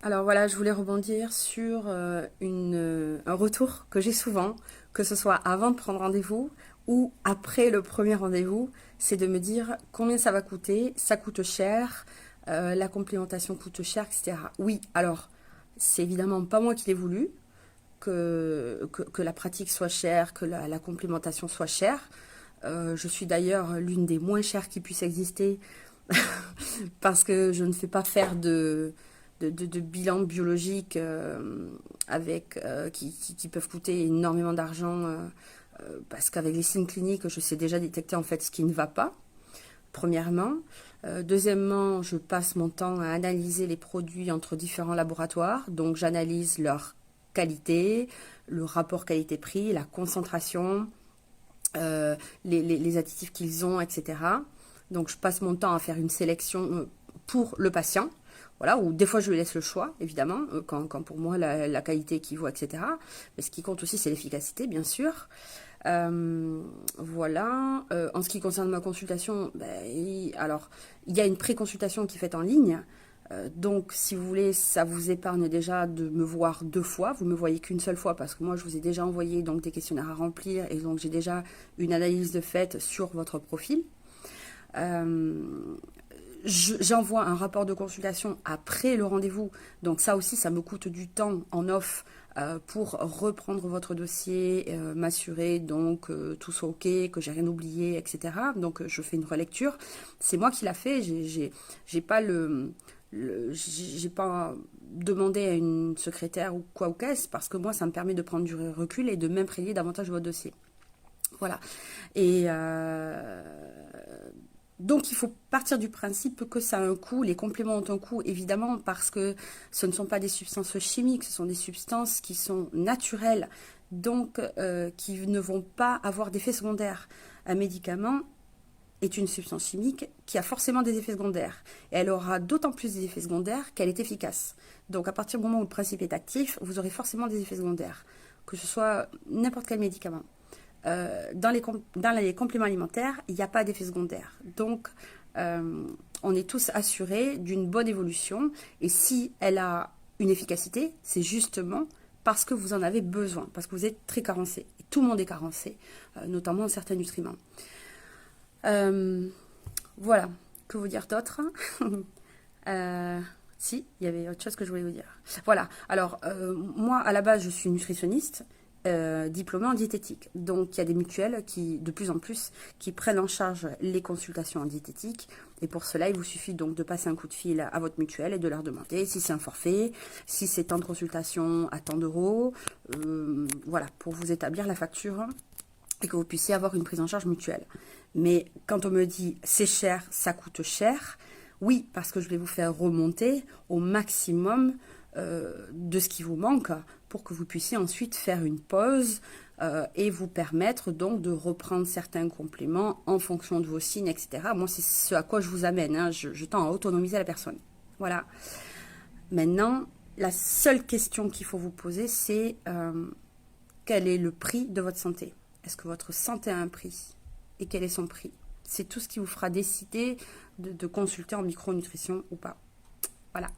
Alors voilà, je voulais rebondir sur un retour que j'ai souvent, que ce soit avant de prendre rendez-vous ou après le premier rendez-vous, c'est de me dire combien ça va coûter, ça coûte cher, la complémentation coûte cher, etc. Oui, alors c'est évidemment pas moi qui l'ai voulu, que la pratique soit chère, que la complémentation soit chère. Je suis d'ailleurs l'une des moins chères qui puisse exister parce que je ne fais pas faire de bilan biologique qui peuvent coûter énormément d'argent parce qu'avec les signes cliniques, je sais déjà détecter en fait ce qui ne va pas, premièrement. Deuxièmement, je passe mon temps à analyser les produits entre différents laboratoires, donc j'analyse leur qualité, le rapport qualité-prix, la concentration, les additifs qu'ils ont, etc. Donc je passe mon temps à faire une sélection pour le patient. Voilà, ou des fois je lui laisse le choix, évidemment, quand pour moi la qualité équivaut, etc. Mais ce qui compte aussi, c'est l'efficacité, bien sûr. Voilà. En ce qui concerne ma consultation, alors il y a une pré-consultation qui est faite en ligne. Donc, si vous voulez, ça vous épargne déjà de me voir deux fois. Vous me voyez qu'une seule fois parce que moi, je vous ai déjà envoyé donc des questionnaires à remplir et donc j'ai déjà une analyse de fait sur votre profil. Euh, J'envoie un rapport de consultation après le rendez-vous. Donc ça aussi, ça me coûte du temps en off pour reprendre votre dossier, m'assurer donc tout soit ok, que j'ai rien oublié, etc. Donc je fais une relecture. C'est moi qui l'a fait. J'ai pas j'ai pas demandé à une secrétaire ou quoi ou qu'est-ce parce que moi, ça me permet de prendre du recul et de m'imprégner davantage de votre dossier. Voilà. Et donc il faut partir du principe que ça a un coût, les compléments ont un coût évidemment parce que ce ne sont pas des substances chimiques, ce sont des substances qui sont naturelles, donc qui ne vont pas avoir d'effets secondaires. Un médicament est une substance chimique qui a forcément des effets secondaires et elle aura d'autant plus des effets secondaires qu'elle est efficace. Donc à partir du moment où le principe est actif, vous aurez forcément des effets secondaires, que ce soit n'importe quel médicament. Dans les compléments alimentaires, il n'y a pas d'effet secondaire. Donc, on est tous assurés d'une bonne évolution. Et si elle a une efficacité, c'est justement parce que vous en avez besoin, parce que vous êtes très carencé. Et tout le monde est carencé, notamment certains nutriments. Euh, voilà, que vous dire d'autre? Si, il y avait autre chose que je voulais vous dire. Voilà, alors moi à la base je suis nutritionniste, diplômée en diététique. Donc il y a des mutuelles qui, de plus en plus, qui prennent en charge les consultations en diététique. Et pour cela, il vous suffit donc de passer un coup de fil à votre mutuelle et de leur demander si c'est un forfait, si c'est tant de consultations à tant d'euros, voilà, pour vous établir la facture et que vous puissiez avoir une prise en charge mutuelle. Mais quand on me dit c'est cher, ça coûte cher, oui, parce que je vais vous faire remonter au maximum de ce qui vous manque pour que vous puissiez ensuite faire une pause et vous permettre donc de reprendre certains compléments en fonction de vos signes, etc. Moi, c'est ce à quoi je vous amène. Hein. Je tends à autonomiser la personne. Voilà. Maintenant, la seule question qu'il faut vous poser, c'est quel est le prix de votre santé? Est-ce que votre santé a un prix? Et quel est son prix? C'est tout ce qui vous fera décider de consulter en micronutrition ou pas. Voilà.